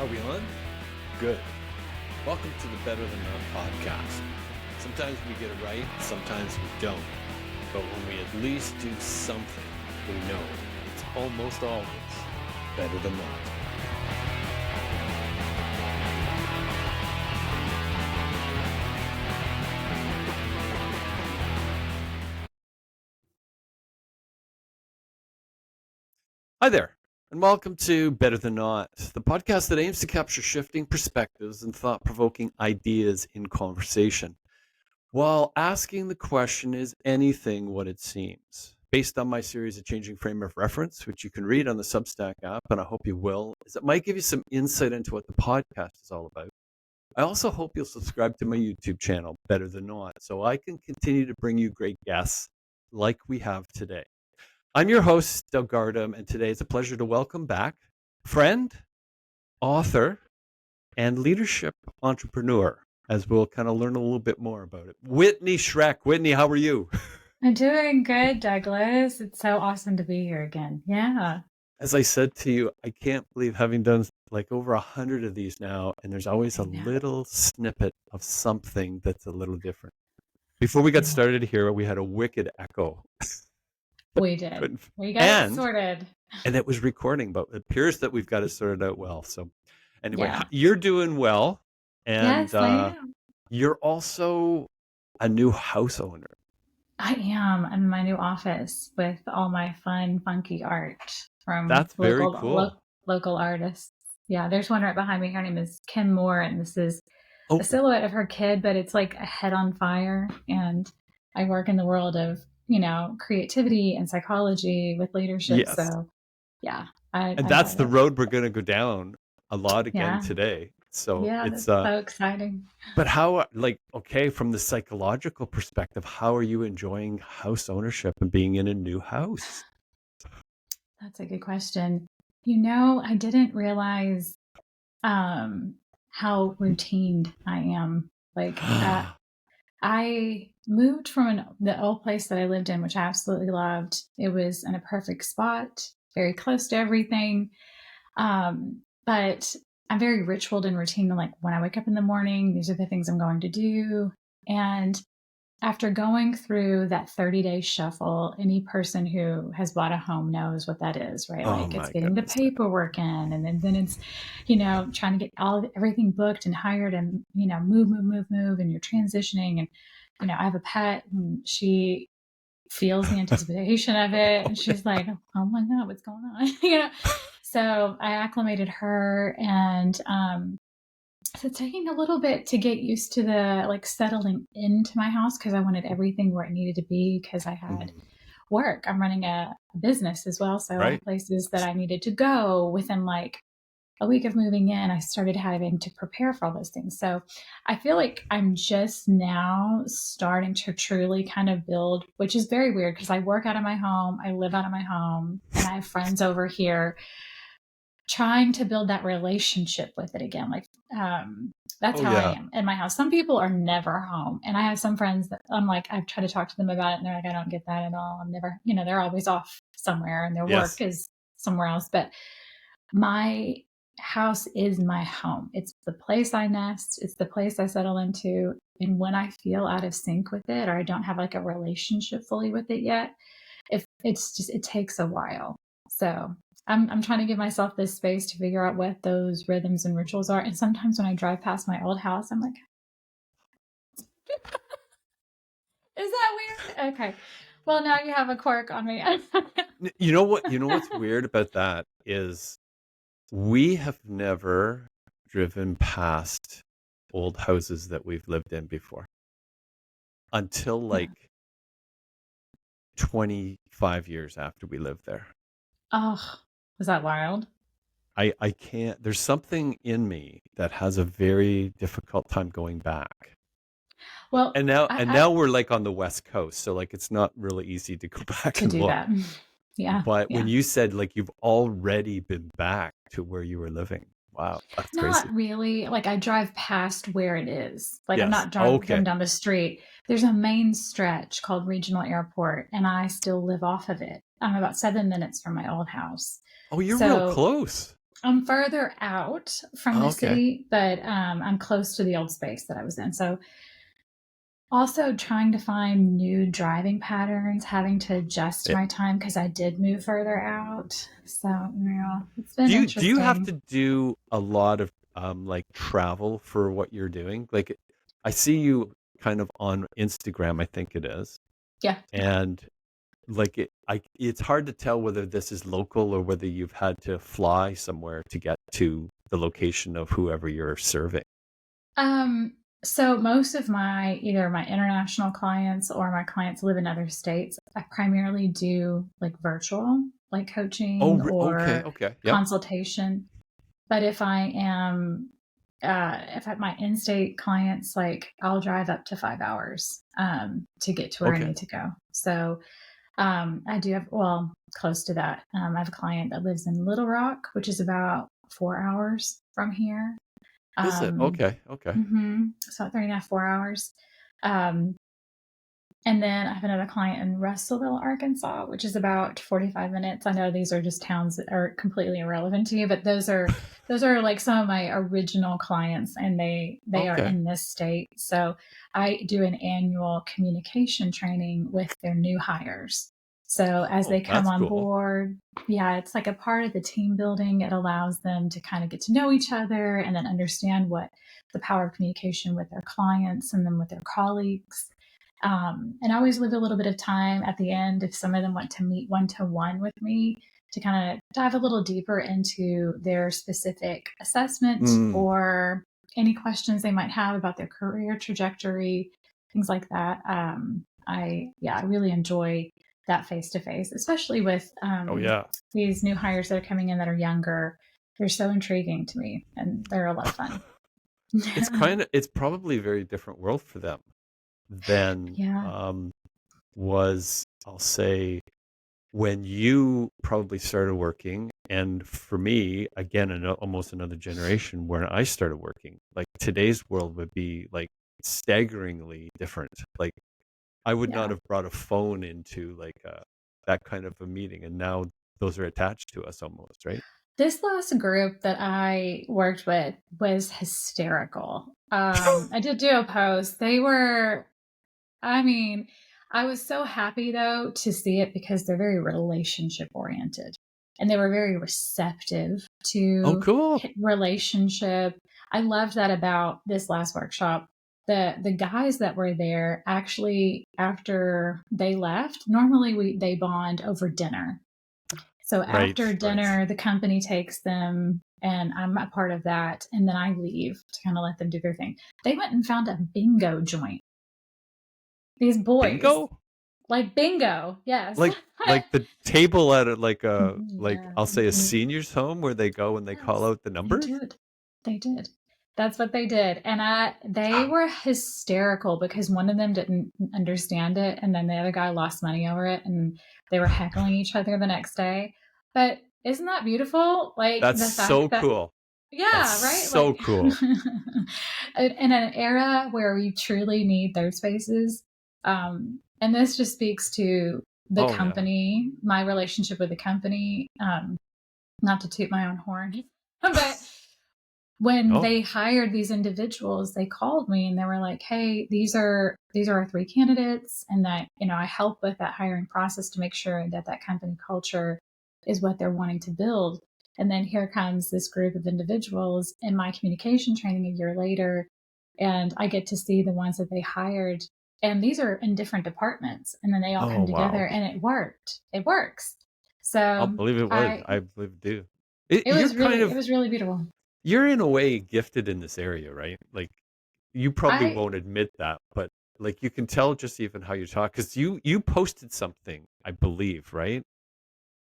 Are we on? Good. Welcome to the Better Than Not podcast. Sometimes we get it right, sometimes we don't. But when we at least do something, we know it's almost always better than not. Hi there, and welcome to Better Than Not, the podcast that aims to capture shifting perspectives and thought-provoking ideas in conversation, while asking the question, is anything what it seems? Based on my series of Changing Frame of Reference, which you can read on the Substack app, and I hope you will, is it might give you some insight into what the podcast is all about. I also hope you'll subscribe to my YouTube channel, Better Than Not, so I can continue to bring you great guests like we have today. I'm your host, Doug Gardam, and today it's a pleasure to welcome back friend, author, and leadership entrepreneur, as we'll kind of learn a little bit more about it. Whitney Schreck. Whitney, how are you? I'm doing good, Douglas. It's so awesome to be here again. Yeah. As I said to you, I can't believe having done like over 100 of these now, and there's always a little snippet of something that's a little different. Before we got started here, we had a wicked echo. We did. We got it sorted. And it was recording, but it appears that we've got it sorted out well. So anyway, Yeah. You're doing well. And Yes, I am. You're also a new house owner. I am. I'm in my new office with all my fun, funky art from That's very cool. Local artists. Yeah, there's one right behind me. Her name is Kim Moore, and this is a silhouette of her kid, but it's like a head on fire. And I work in the world of, creativity and psychology with leadership. Yes. So, yeah. And that's the road we're going to go down a lot again today. So yeah, it's so exciting. But how, from the psychological perspective, how are you enjoying house ownership and being in a new house? That's a good question. I didn't realize how routine I am. I moved from the old place that I lived in, which I absolutely loved. It was in a perfect spot, very close to everything. But I'm very ritualed and routine. Like when I wake up in the morning, these are the things I'm going to do. And after going through that 30-day shuffle, any person who has bought a home knows what that is, right? Oh, like it's getting the paperwork in, and then it's, trying to get everything booked and hired and, move, and you're transitioning. And, I have a pet and she feels the anticipation of it. And she's like, oh my God, what's going on? So I acclimated her, and so it's taking a little bit to get used to the settling into my house, because I wanted everything where it needed to be, because I had work. I'm running a business as well. So I had places that I needed to go within a week of moving in. I started having to prepare for all those things. So I feel like I'm just now starting to truly kind of build, which is very weird because I work out of my home. I live out of my home, and I have friends over here, trying to build that relationship with it again. That's how I am in my house. Some people are never home. And I have some friends that I'm like, I've tried to talk to them about it, and they're like, I don't get that at all. I'm never, they're always off somewhere and their work is somewhere else. But my house is my home. It's the place I nest. It's the place I settle into. And when I feel out of sync with it, or I don't have a relationship fully with it yet, it takes a while. So I'm trying to give myself this space to figure out what those rhythms and rituals are. And sometimes when I drive past my old house, I'm like, is that weird? Okay. Well, now you have a quirk on me. You know what's weird about that is we have never driven past old houses that we've lived in before until 25 years after we lived there. Oh, was that wild? I can't, there's something in me that has a very difficult time going back. Well, and now we're on the West Coast, so it's not really easy to go back to and do look. that. Yeah. But when you said you've already been back to where you were living, wow, that's crazy. Not really. I drive past where it is. I'm not driving down the street. There's a main stretch called Regional Airport, and I still live off of it. I'm about 7 minutes from my old house. Oh, you're real close. I'm further out from Oh, the okay. city, but I'm close to the old space that I was in. So also trying to find new driving patterns, having to adjust Yeah. my time because I did move further out. So yeah, it's been Do you have interesting. to do a lot of like travel for what you're doing? Like I see you kind of on Instagram, I think it is. Yeah. And like it's hard to tell whether this is local or whether you've had to fly somewhere to get to the location of whoever you're serving. Um, so most of my either my international clients or my clients live in other states. I primarily do like virtual, like Oh, coaching okay, or okay. Yep. consultation. But if I am if at my in-state clients, like I'll drive up to 5 hours to get to where I Okay. need to go. So I do have, well, close to that. I have a client that lives in Little Rock, which is about 4 hours from here. Is it? Um, Okay, okay. so about 3.5, 4 hours. Um, and then I have another client in Russellville, Arkansas, which is about 45 minutes. I know these are just towns that are completely irrelevant to you, but those are like some of my original clients, and they are Okay. in this state. So I do an annual communication training with their new hires. So as Oh, they come that's on cool. board, yeah, it's like a part of the team building. It allows them to kind of get to know each other and then understand what the power of communication with their clients and then with their colleagues. And I always leave a little bit of time at the end if some of them want to meet one to one with me to kind of dive a little deeper into their specific assessment Mm. or any questions they might have about their career trajectory, things like that. I really enjoy that face to face, especially with Oh yeah. these new hires that are coming in that are younger. They're so intriguing to me, and they're a lot of fun. It's probably a very different world for them than Yeah, was, I'll say, when you probably started working. And for me, again, almost another generation where I started working, like today's world would be like staggeringly different. Like I would not yeah. have brought a phone into like that kind of a meeting. And now those are attached to us almost, right? This last group that I worked with was hysterical. I did do a post. They were, I mean, I was so happy though to see it because they're very relationship oriented and they were very receptive Oh, to cool. relationship. I loved that about this last workshop. The guys that were there actually after they left, normally they bond over dinner. So Right, after right. dinner, the company takes them, and I'm a part of that. And then I leave to kind of let them do their thing. They went and found a bingo joint. These boys, Bingo? like bingo, yes. Like the table at like Yeah. I'll say a Mhm. senior's home where they go and they call Yes, out the they numbers? did. They did. That's what they did. And they were hysterical because one of them didn't understand it and then the other guy lost money over it and they were heckling each other the next day. But isn't that beautiful? Like That's the fact so that cool. That's yeah, right? so Like cool. in an era where we truly need those spaces. And this just speaks to the Oh yeah. company, my relationship with the company. Not to toot my own horn, but when Oh, they hired these individuals, they called me and they were like, "Hey, these are our three candidates, and that I help with that hiring process to make sure that that company culture is what they're wanting to build." And then here comes this group of individuals in my communication training a year later, and I get to see the ones that they hired, and these are in different departments, and then they all oh come together, wow. and it worked. It works. I'll So believe it was. I I believe it do. it was really it was really beautiful. You're in a way gifted in this area, right? Like you probably I won't admit that, but like you can tell just even how you talk because you posted something, I believe, right?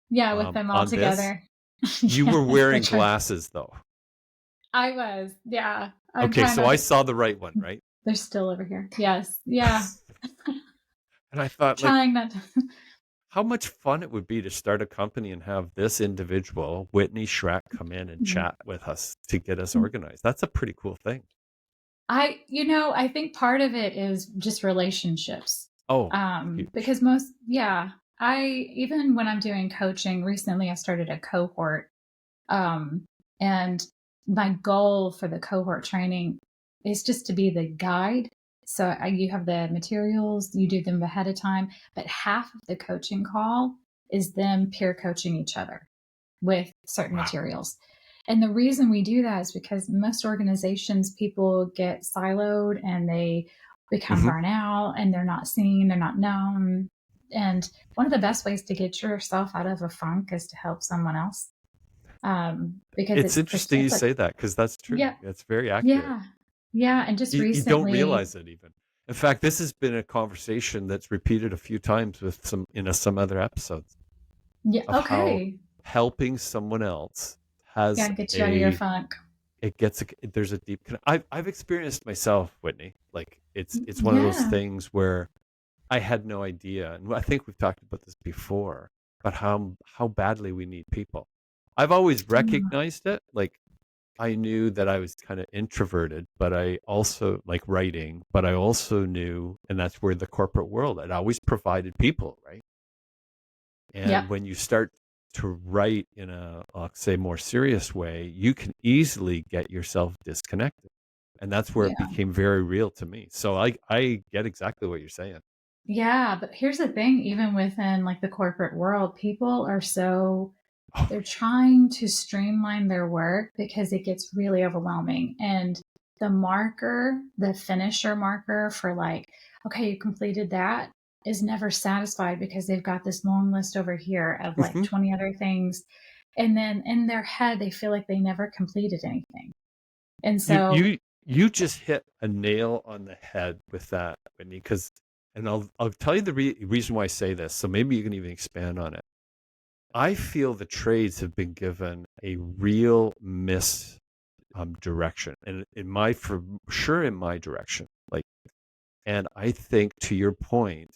Yeah, with them all On this. together. You Yeah, were wearing that's right. glasses though. I was. Yeah. I'm Okay, trying so not I to. saw the right one, right? They're still over here. Yes. Yeah. And I thought, like, Trying not to. how much fun it would be to start a company and have this individual, Whitney Schreck, come in and chat with us to get us organized. That's a pretty cool thing. I think part of it is just relationships. Oh, huge. Because yeah, even when I'm doing coaching, recently I started a cohort. And my goal for the cohort training is just to be the guide. So you have the materials, you do them ahead of time, but half of the coaching call is them peer coaching each other with certain Wow. materials. And the reason we do that is because most organizations, people get siloed and they become Hmm. burnout and they're not seen, they're not known. And one of the best ways to get yourself out of a funk is to help someone else. Because It's it's interesting you like, say that because that's true. yeah, That's very accurate. yeah, yeah. And just You don't recently, realize it even. In fact, this has been a conversation that's repeated a few times with some other episodes yeah, of how okay. helping someone else has Yeah, get you out of your a funk. it gets a there's a deep I've experienced myself, Whitney. Like it's one of those Yeah. things where I had no idea, and I think we've talked about this before, but how badly we need people. I've always Mm, recognized it. Like I knew that I was kind of introverted, but I also like writing, but I also knew, and that's where the corporate world, it always provided people, right? And yep. when you start to write in a, I'll say, more serious way, you can easily get yourself disconnected. And that's where it Yeah. became very real to me. So I get exactly what you're saying. Yeah. But here's the thing, even within like the corporate world, people are so, Oh, they're trying to streamline their work because it gets really overwhelming. And the marker, the finisher marker for like, okay, you completed that is never satisfied because they've got this long list over here of like mhm. 20 other things. And then in their head, they feel like they never completed anything. And You so, you you just hit a nail on the head with that, Whitney, because and I'll tell you the reason why I say this, so maybe you can even expand on it. I feel the trades have been given a real miss direction, and in my for sure in my direction. Like, and I think to your point,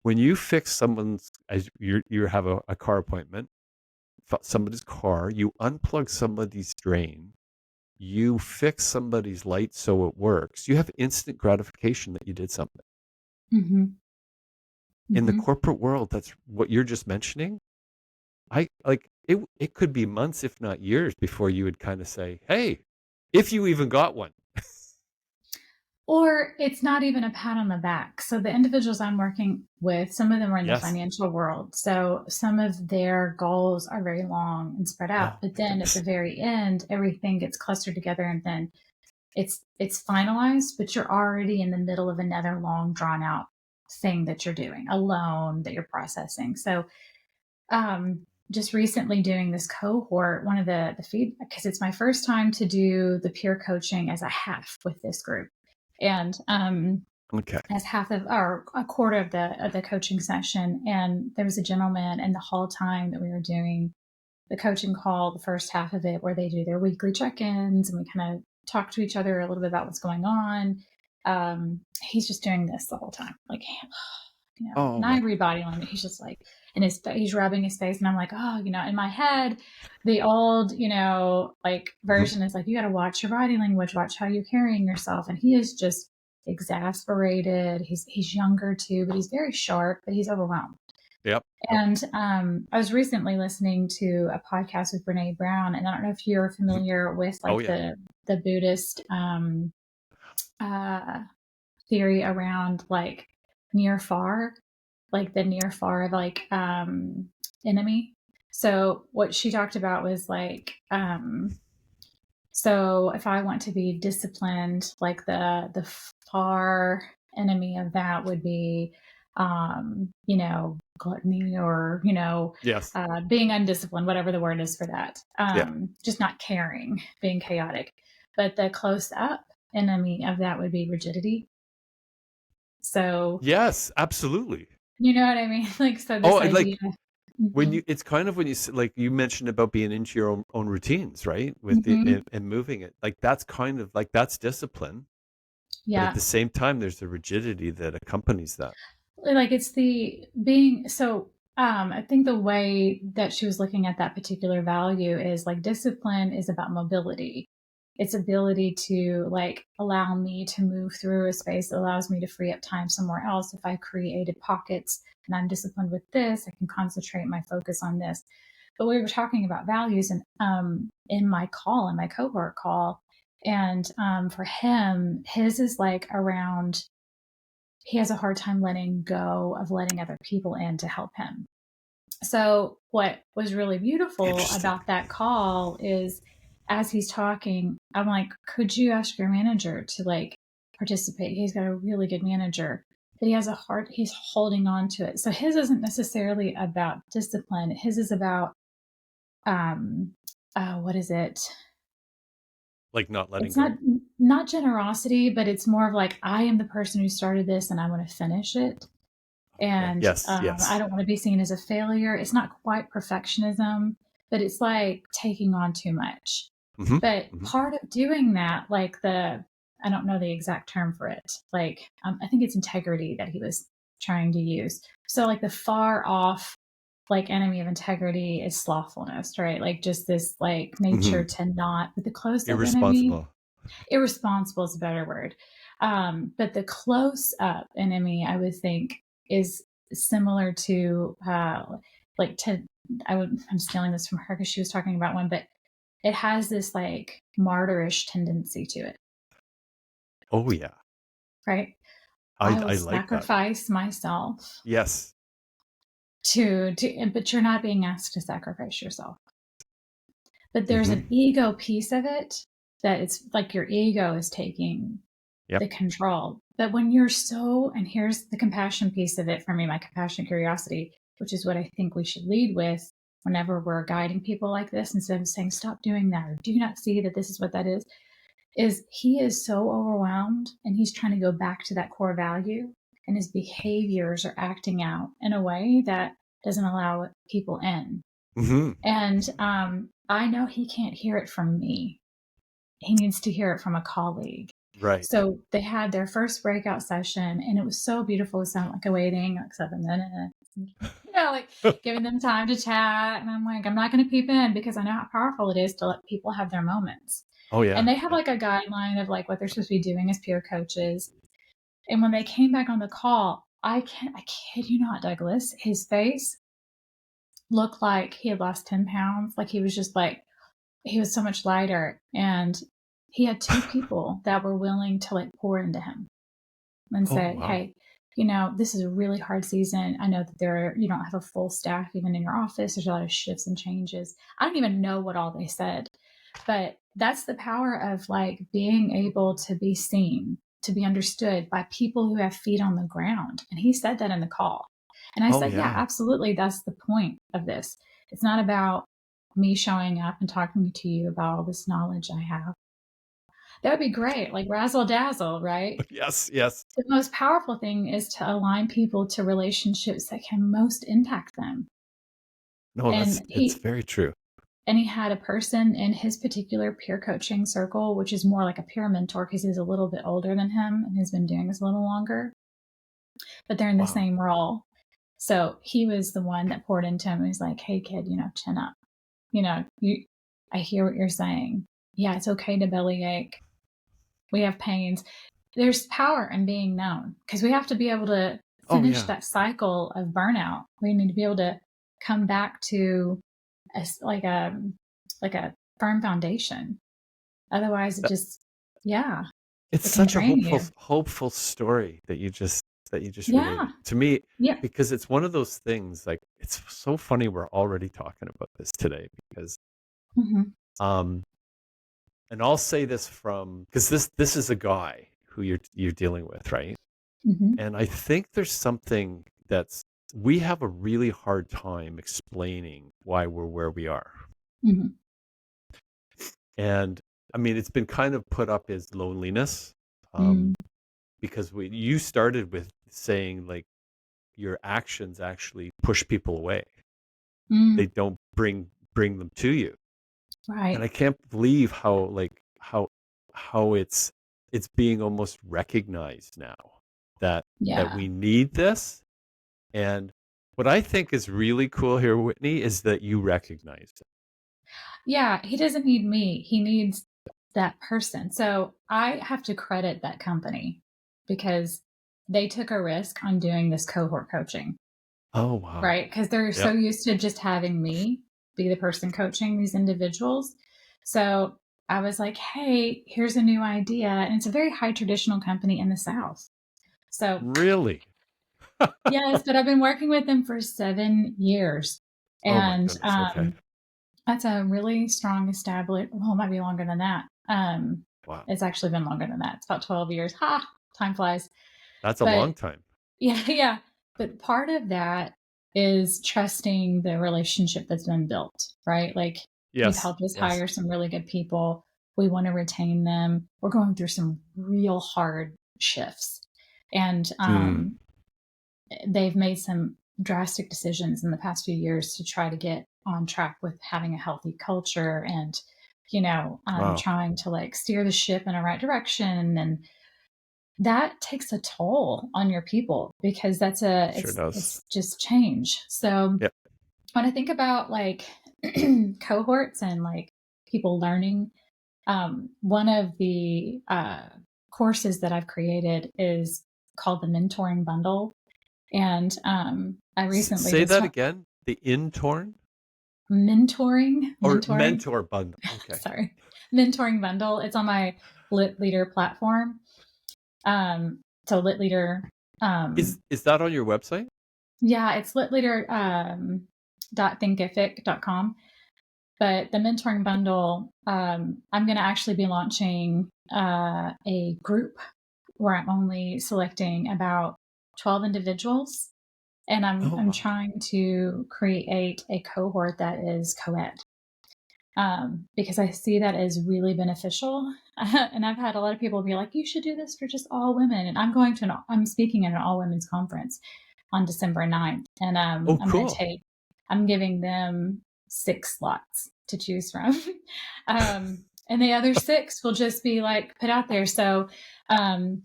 when you fix someone's as you have a car appointment, somebody's car, you unplug somebody's drain, you fix somebody's light so it works, you have instant gratification that you did something. mhm, In the mhm. corporate world, that's what you're just mentioning. I like it could be months, if not years, before you would kind of say, hey, if you even got one. Or it's not even a pat on the back. So the individuals I'm working with, some of them are in the Yes. financial world. So some of their goals are very long and spread out. Oh But my then at the goodness. very end, everything gets clustered together and then it's finalized, but you're already in the middle of another long drawn out thing that you're doing, a loan that you're processing. So just recently doing this cohort, one of the feedback, because it's my first time to do the peer coaching as a half with this group. And Okay. as half of or a quarter of the coaching session. And there was a gentleman in the whole time that we were doing the coaching call, the first half of it, where they do their weekly check-ins and we kind of talk to each other a little bit about what's going on. He's just doing this the whole time, like, Oh and I my. read body language. He's just like, and he's rubbing his face, and I'm like, oh, in my head, the old, like Mhm. version is like, you got to watch your body language, watch how you're carrying yourself, and he is just exasperated. He's younger too, but he's very sharp, but he's overwhelmed. Yep. Yep. And I was recently listening to a podcast with Brene Brown, and I don't know if you're Mhm. familiar with Oh like yeah. the Buddhist uh, theory around like near far, like the near far of like enemy. So what she talked about was like so if I want to be disciplined, like the far enemy of that would be gluttony or Yes. being undisciplined, whatever the word is for that. Yeah. Just not caring, being chaotic. But the close up enemy of that would be rigidity. So Yes, absolutely. you know what I mean? Like, so Oh, this I idea. like when Hmm. you it's kind of when like you mentioned about being into your own routines, right? With the Hmm. and moving it. Like that's kind of like that's discipline, but at Yeah. the same time there's the rigidity that accompanies that. Like it's the being so I think the way that she was looking at that particular value is like discipline is about mobility. It's ability to like allow me to move through a space that allows me to free up time somewhere else. If I created pockets and I'm disciplined with this, I can concentrate my focus on this. But we were talking about values and in my call, in my cohort call. And for him, his is like around, he has a hard time letting go of letting other people in to help him. So, what was really beautiful Interesting. about that call is as he's talking, I'm like, could you ask your manager to like participate? He's got a really good manager, but he has a heart, he's holding on to it. So, his isn't necessarily about discipline, his is about, um, what is it? Like not letting It's go. not generosity, but it's more of like, I am the person who started this and I want to finish it. Okay. And Yes. I Yes. don't want to be seen as a failure. It's not quite perfectionism, but it's like taking on too much. Hmm. But Hmm. part of doing that, like I don't know the exact term for it. Like, I think it's integrity that he was trying to use. So, like, the far off, like, enemy of integrity is slothfulness, right? Like, just this, like, nature Hmm. to not, but the close up enemy, Irresponsible. irresponsible is a better word. But the close up enemy, I would think, is similar to like to I'm stealing this from her because she was talking about one, but it has this like martyrish tendency to it, Oh yeah. right? I will I like that. sacrifice myself Yes. but you're not being asked to sacrifice yourself. But there's Hmm. an ego piece of it that it's like your ego is taking Yep. the control. But when you're so, and here's the compassion piece of it for me, my compassion curiosity, which is what I think we should lead with whenever we're guiding people like this, instead of saying, stop doing that, or do you not see that this is what that is he is so overwhelmed and he's trying to go back to that core value. And his behaviors are acting out in a way that doesn't allow people in. Hmm. And I know he can't hear it from me. He needs to hear it from a colleague. Right. So they had their first breakout session, and it was so beautiful. It sounded like a waiting, like 7 minutes, like giving them time to chat. And I'm like, I'm not going to peep in because I know how powerful it is to let people have their moments. Oh And yeah. they have Yeah. like a guideline of like what they're supposed to be doing as peer coaches. And when they came back on the call, I kid you not, Douglas, his face looked like he had lost 10 pounds. Like he was just like, he was so much lighter. And he had two people that were willing to like pour into him and Oh say, wow. hey, this is a really hard season. I know that you don't have a full staff even in your office. There's a lot of shifts and changes. I don't even know what all they said, but that's the power of like being able to be seen, to be understood by people who have feet on the ground. And he said that in the call. And I Oh said, yeah, yeah. absolutely. That's the point of this. It's not about me showing up and talking to you about all this knowledge I have. That would be great, like razzle dazzle, right? Yes. Yes. The most powerful thing is to align people to relationships that can most impact them. No, And it's he very true. and he had a person in his particular peer coaching circle, which is more like a peer mentor because he's a little bit older than him and has been doing this a little longer, but they're in the Wow. same role. So he was the one that poured into him. He's like, hey kid, chin up. You I hear what you're saying. Yeah, it's okay to bellyache. We have pains. There's power in being known because we have to be able to Oh finish yeah. that cycle of burnout. We need to be able to come back to like a firm foundation. Otherwise, yeah, It's it can such a drain you. hopeful story that you just Yeah, related to me, yeah, because it's one of those things, like, it's so funny we're already talking about this today because hmm um and I'll say this from, because this is a guy who you're dealing with, right? hmm And I think there's something that's, we have a really hard time explaining why we're where we are. hmm And I mean, it's been kind of put up as loneliness, mm because you started with saying, like, your actions actually push people away. They mm don't bring them to you. And I right, can't believe how, like, how it's being almost recognized now that yeah, we need this. And what I think is really cool here, Whitney, is that you recognize it. yeah. He doesn't need me. He needs that person. So I have to credit that company because they took a risk on doing this cohort coaching. Oh wow. Right, because 'cause they're so Yep. used to just having me, be the person coaching these individuals. So I was like, hey, here's a new idea. And it's a very high traditional company in the South. So, Really? yes, but I've been working with them for 7 years. Oh my And goodness. Okay. that's a really strong established, well, it might be longer than that. Wow. It's actually been longer than that. It's about 12 years. Ha! Time flies. That's a But long time. yeah, yeah. But part of that is trusting the relationship that's been built, right? Like, you've Yes. helped us Yes. hire some really good people. We want to retain them. We're going through some real hard shifts. And Mm. they've made some drastic decisions in the past few years to try to get on track with having a healthy culture and, Wow. trying to like steer the ship in a right direction. And that takes a toll on your people because Sure does. it's just change. So Yep. when I think about like cohorts and like people learning, one of the courses that I've created is called the Mentoring Bundle. And I recently Say did that some again. The Intorn or mentoring, mentor bundle. Okay. sorry, mentoring bundle. It's on my Lit Leader platform. So Lit Leader, Is that on your website? yeah, it's litleader .thinkific.com. But the mentoring bundle, I'm going to actually be launching a group where I'm only selecting about 12 individuals, and Oh I'm wow. trying to create a cohort that is co-ed, because I see that as really beneficial. And I've had a lot of people be like, "You should do this for just all women." And I'm speaking at an all women's conference on December 9th, and Oh cool. I'm giving them 6 slots to choose from. And the other 6 will just be like put out there. So, um,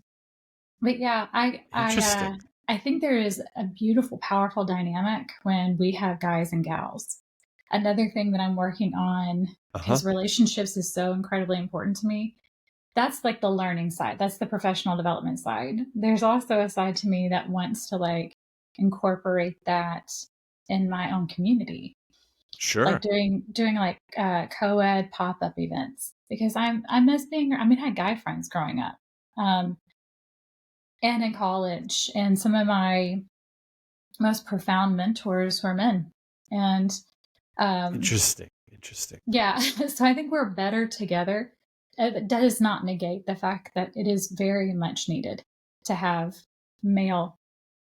but yeah, Interesting. I think there is a beautiful, powerful dynamic when we have guys and gals. Another thing that I'm working on, Uh-huh. because relationships is so incredibly important to me, that's like the learning side. That's the professional development side. There's also a side to me that wants to like incorporate that in my own community, like Sure. doing like co-ed pop-up events, because I miss being. I mean, I had guy friends growing up, um, and in college, and some of my most profound mentors were men, and um, Interesting. Interesting. yeah. So I think we're better together. It does not negate the fact that it is very much needed to have male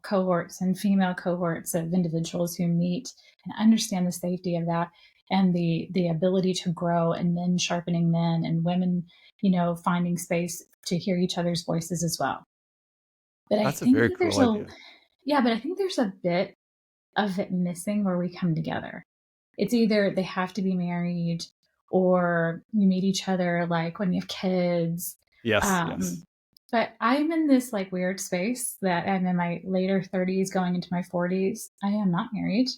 cohorts and female cohorts of individuals who meet and understand the safety of that, and the ability to grow, and men sharpening men, and women, finding space to hear each other's voices as well. But I That's a think very that cool idea. but I think there's a bit of it missing where we come together. It's either they have to be married, or you meet each other like when you have kids. Yes, yes. Um, but I'm in this like weird space that I'm in my later 30s going into my 40s. I am not married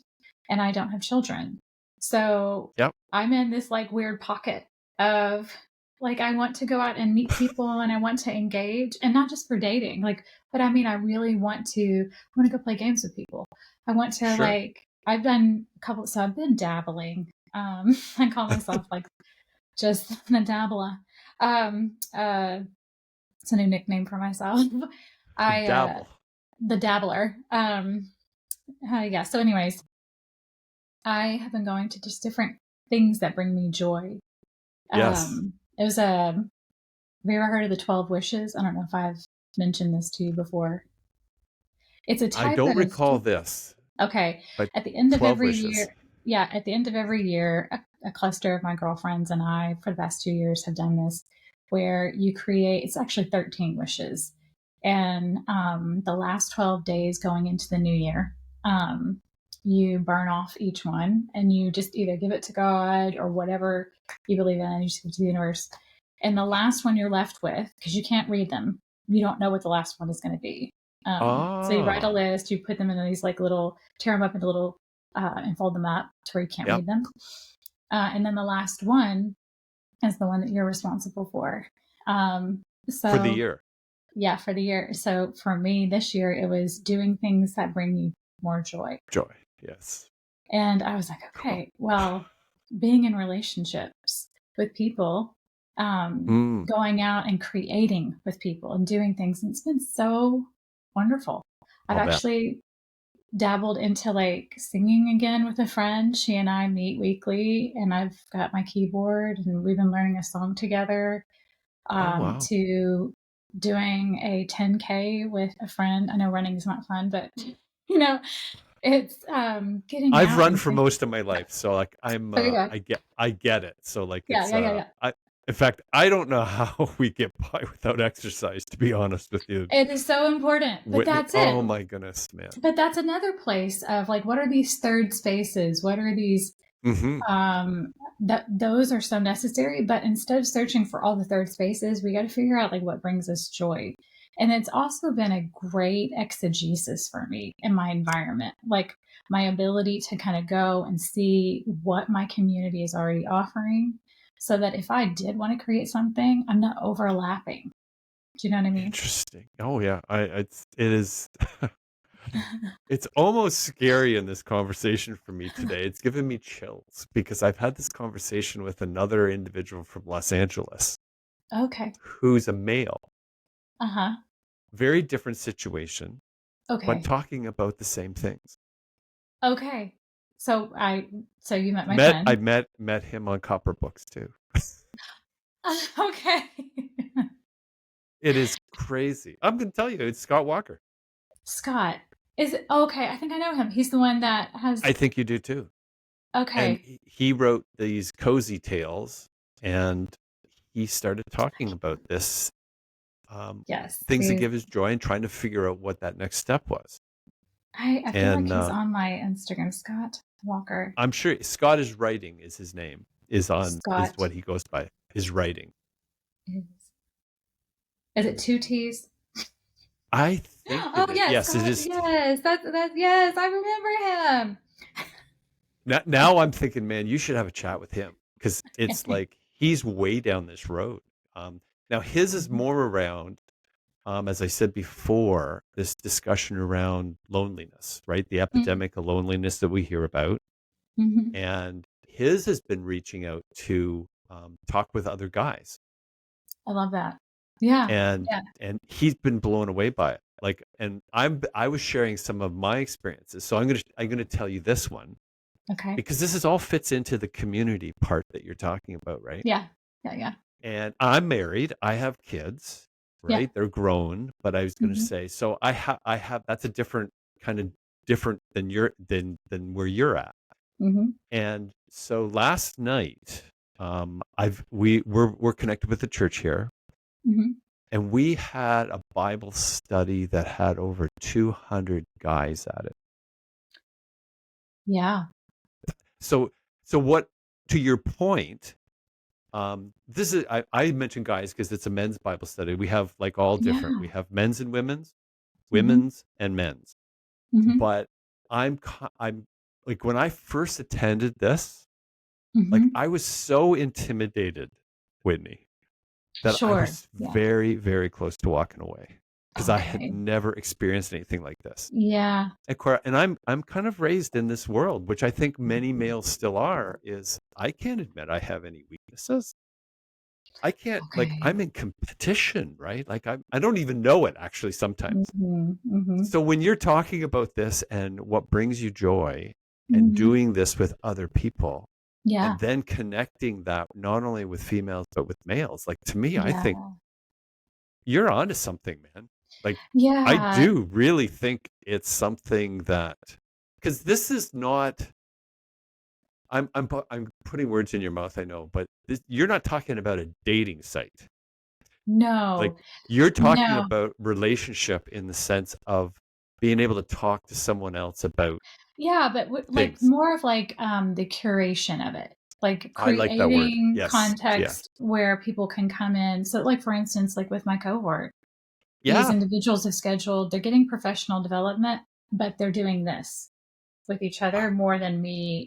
and I don't have children. So Yep. I'm in this like weird pocket of like I want to go out and meet people and I want to engage, and not just for dating. Like, but I mean I really I want to go play games with people. I want to Sure. like I've been dabbling. I call myself like just the dabbler. Um, uh, it's a new nickname for myself. The I dabble. The dabbler. Yeah. So, anyways, I have been going to just different things that bring me joy. Yes. It was a. Have you ever heard of the 12 Wishes? I don't know if I've mentioned this to you before. It's a I type don't of recall this, okay. but At the end of 12 every wishes. year, yeah, at the end of every year, a cluster of my girlfriends and I, for the past 2 years, have done this where you create, it's actually 13 wishes. And the last 12 days going into the new year, you burn off each one and you just either give it to God or whatever you believe in, you just give it to the universe. And the last one you're left with, because you can't read them, you don't know what the last one is going to be. So you write a Ah. list, you put them in these like little, tear them up into little, and fold them up to where you can't Yep. read them. And then the last one is the one that you're responsible for. For the So year. yeah, for the year. So for me this year, it was doing things that bring you more joy. Joy. Yes. And I was like, Cool. okay, well, being in relationships with people, Mm, going out and creating with people and doing things. And it's been so wonderful. I've I'll bet. actually dabbled into like singing again with a friend. She and I meet weekly, and I've got my keyboard, and we've been learning a song together. Oh, wow. To doing a 10K with a friend. I know running is not fun, but you know, it's getting I've out run and for most of my life, so, like, okay, good. I get it. So, like, Yeah, it's, yeah, yeah, yeah. I in fact, I don't know how we get by without exercise, to be honest with you, It is so important, but Whitney. that's it. Oh my goodness, man. But that's another place of like, what are these third spaces? What are these Mhm. that those are so necessary, but instead of searching for all the third spaces, we got to figure out like what brings us joy. And it's also been a great exegesis for me in my environment, like my ability to kind of go and see what my community is already offering, so that if I did want to create something, I'm not overlapping. Do you know what I mean? Interesting. Oh, yeah. It is it's almost scary in this conversation for me today. It's given me chills because I've had this conversation with another individual from Los Angeles Okay. who's a male. Uh-huh. Very different situation, but Okay. talking about the same things. Okay. So I so you met my Met I friend. met him on Copper Books too. Okay. It is crazy. I'm gonna tell you, it's Scott Walker. Scott. Is it okay, I think I know him. He's the one that has I think you do too. And okay. he wrote these cozy tales, and he started talking about this, Yes. things that We give us joy, and trying to figure out what that next step was. I feel like And he's on my Instagram, Scott Walker. I'm sure Scott is writing is his name, is Scott what he goes by, is writing. is it two T's? I think Oh it is. yes, Yes, it Scott. is. Yes, that's yes, I remember him. Now I'm thinking, man, you should have a chat with him because it's like he's way down this road. Um, Now his is Mhm. more around, as I said before, this discussion around loneliness, right? The Mhm. epidemic of loneliness that we hear about, Mhm. and his has been reaching out to talk with other guys, I love that. Yeah. and Yeah. he's been blown away by it. Like, and I was sharing some of my experiences, so I'm gonna tell you this one Okay. because this is all fits into the community part that you're talking about, right? Yeah. Yeah, yeah. And I'm married. I have kids, Yeah. right? They're grown, but I was going to Mhm. say, so I have, that's a different kind of different than than where you're at. Mhm. And so last night, we're connected with the church here, Mhm. and we had a Bible study that had over 200 guys at it. Yeah. So, so what, to your point, this is I mentioned guys because it's a men's Bible study. We have like all different. We Yeah. have men's and women's, Mhm. women's and men's. Mhm. But I'm like when I first attended this, like Mhm. I was so intimidated, Whitney, that I Sure. was Yeah. very, very close to walking away because I had Okay. never experienced anything like this. Yeah. And I'm kind of raised in this world, which I think many males still are. Is I can't admit I have any weaknesses. I can't, like, Okay. I'm in competition, right? Like I don't even know it actually sometimes. Mhm. Mhm. So when you're talking about this and what brings you joy and Mhm. doing this with other people and Yeah. then connecting that not only with females but with males, like to me, I think Yeah. you're onto something, man. Like I Yeah. do really think it's something that because this is not I'm putting words in your mouth, I know, but you're not talking about a dating site. Like No. you're talking No. about relationship in the sense of being able to talk to someone else about Yeah, but like things. more of like the curation of it. Like I like that word. creating Yes. Yes. context where people can come in. So like for instance, like with my cohort, these Yeah. individuals have scheduled, they're getting professional development, but they're doing this with each other more than me,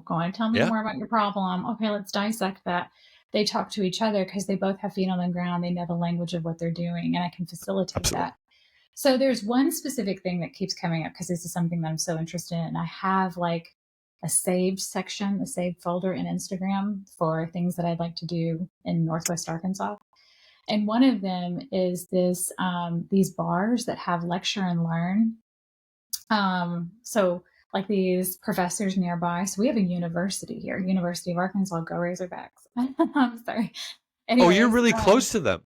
going, tell me Yeah. more about your problem. Okay, let's dissect that. They talk to each other because they both have feet on the ground. They know the language of what they're doing, and I can facilitate Absolutely. that. So there's one specific thing that keeps coming up because this is something that I'm so interested in. I have like a saved section, a saved folder in Instagram for things that I'd like to do in Northwest Arkansas. And one of them is these bars that have lecture and learn. So like these professors nearby. So we have a university here, University of Arkansas, go Razorbacks. I'm sorry. Oh, you're Anyways, really close to them.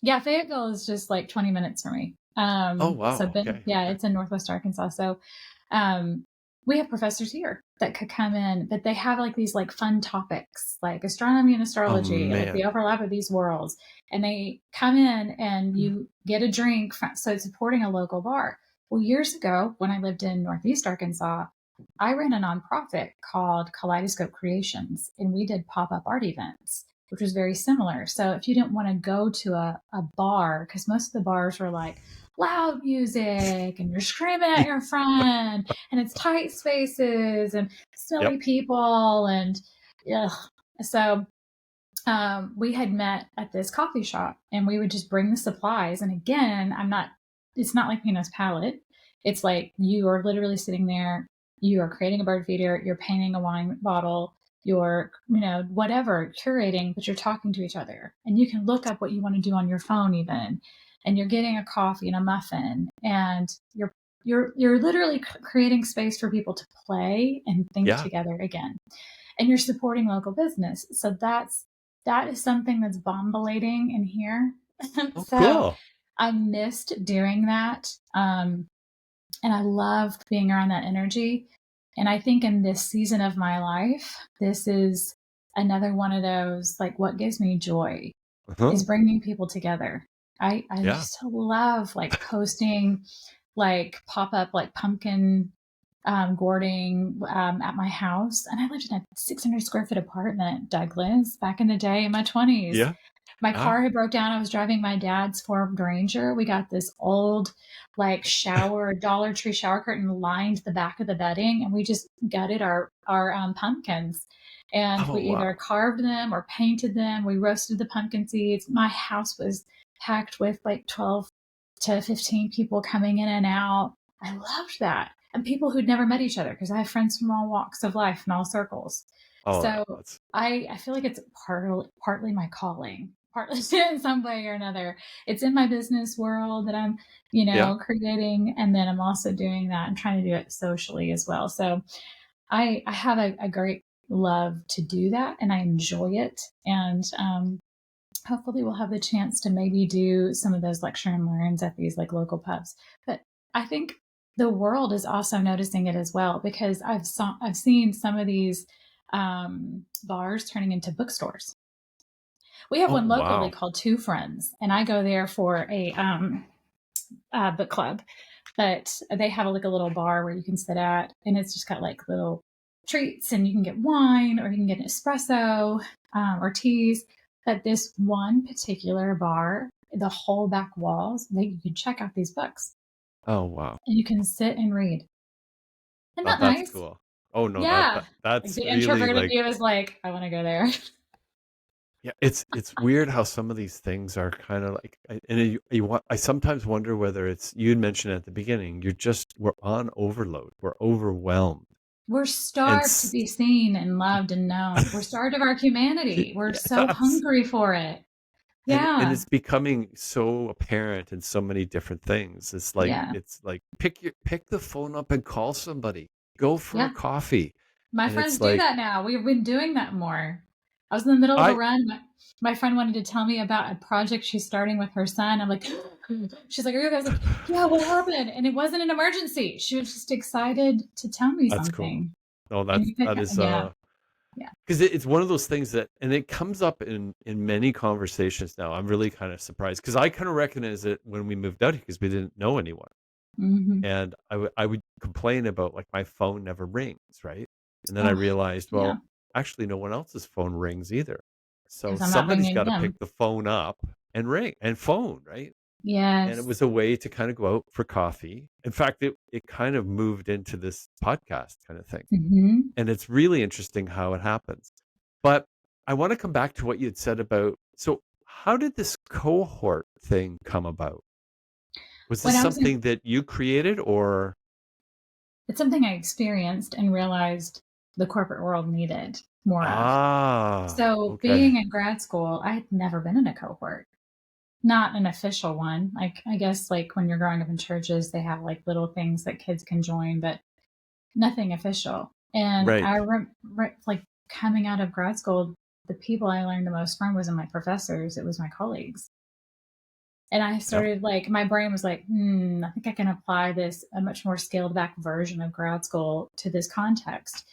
yeah, Fayetteville is just like 20 minutes from me. Oh, So wow. but Okay. yeah, Okay. it's in Northwest Arkansas. So um we have professors here that could come in, but they have like these like fun topics like astronomy and Oh, astrology, like the man. overlap of these worlds. And they come in and you get a drink so it's supporting a local bar. Well, years ago when I lived in Northeast Arkansas, I ran a nonprofit called Kaleidoscope Creations, and we did pop-up art events, which was very similar. So if you didn't want to go to a bar, because most of the bars were like loud music and you're screaming at your friend and it's tight spaces and Yep. silly people and ugh. So we had met at this coffee shop and we would just bring the supplies. And again, it's not like Pino's palette. It's like you are literally sitting there, you are creating a bird feeder, you're painting a wine bottle, you're, whatever, curating, but you're talking to each other. And you can look up what you want to do on your phone even. And you're getting a coffee and a muffin and you're literally creating space for people to play and think Yeah. together again, and you're supporting local business. So that is something that's bombulating in here. Oh, So cool. I missed doing that. And I loved being around that energy. And I think in this season of my life, this is another one of those, like, what gives me joy Uh-huh. is bringing people together. I Yeah. used to love like hosting like pop up like pumpkin gourding at my house. And I lived in a 600 square foot apartment, Douglas, back in the day in my 20s. Yeah. My Ah. car had broke down. I was driving my dad's Ford Ranger. We got this old like Dollar Tree shower curtain lined the back of the bedding, and we just gutted our pumpkins. And Oh, we either wow. carved them or painted them. We roasted the pumpkin seeds. My house was packed with like 12 to 15 people coming in and out. I loved that. And people who'd never met each other because I have friends from all walks of life and all circles. Oh, So that's I feel like it's partly my calling, partly in some way or another. It's in my business world that I'm, yeah. creating, and then I'm also doing that and trying to do it socially as well. So I have a great love to do that, and I enjoy it. And hopefully, we'll have the chance to maybe do some of those lecture and learns at these like local pubs. But I think the world is also noticing it as well because I've seen some of these bars turning into bookstores. We have Oh, one locally wow. called Two Friends, and I go there for a book club. But they have like a little bar where you can sit at, and it's just got like little treats, and you can get wine or you can get an espresso or teas. But this one particular bar, the whole back walls, you can check out these books Oh, wow. and you can sit and read. Isn't Oh, that that's nice? cool. Oh, no, Yeah. Like that's the really introverted like, you is like, I want to go there. yeah, it's weird how some of these things are kind of like, and I sometimes wonder whether it's, you had mentioned at the beginning, we're on overload. We're overwhelmed. We're And starved to be seen and loved and known. We're starved of our humanity. We're so yes. hungry for it. And Yeah. it's becoming so apparent in so many different things. Yeah. It's like pick the phone up and call somebody. Go for a Yeah. coffee. My And friends it's do like that now. We've been doing that more. I was in the middle of a I run. My friend wanted to tell me about a project she's starting with her son. I'm like, she's like, are you okay? I was like, yeah, what happened? And it wasn't an emergency. She was just excited to tell me that's cool. something. No, And you could, that is yeah, yeah. because it's one of those things that, and it comes up in many conversations now. I'm really kind of surprised because I kind of recognize it when we moved out here because we didn't know anyone. Mm-hmm. And I would complain about like my phone never rings, right? And then I Oh, realized, yeah, well, actually no one else's phone rings either. So because I'm not somebody's ringing got to them. pick the phone up and ring and phone, right? And it Yes. was a way to kind of go out for coffee. In fact, it kind of moved into this podcast kind of thing. Mm-hmm. And it's really interesting how it happens. But I want to come back to what you had said about, so how did this cohort thing come about? Was When this I was in, something that you created or it's something I experienced and realized the corporate world needed more of. Ah, So okay. being in grad school, I had never been in a cohort, not an official one. Like, I guess, like when you're growing up in churches, they have like little things that kids can join, but nothing official. And Right. like coming out of grad school, the people I learned the most from wasn't my professors, it was my colleagues. And I Yep. started like, my brain was like, I think I can apply this, a much more scaled back version of grad school to this context.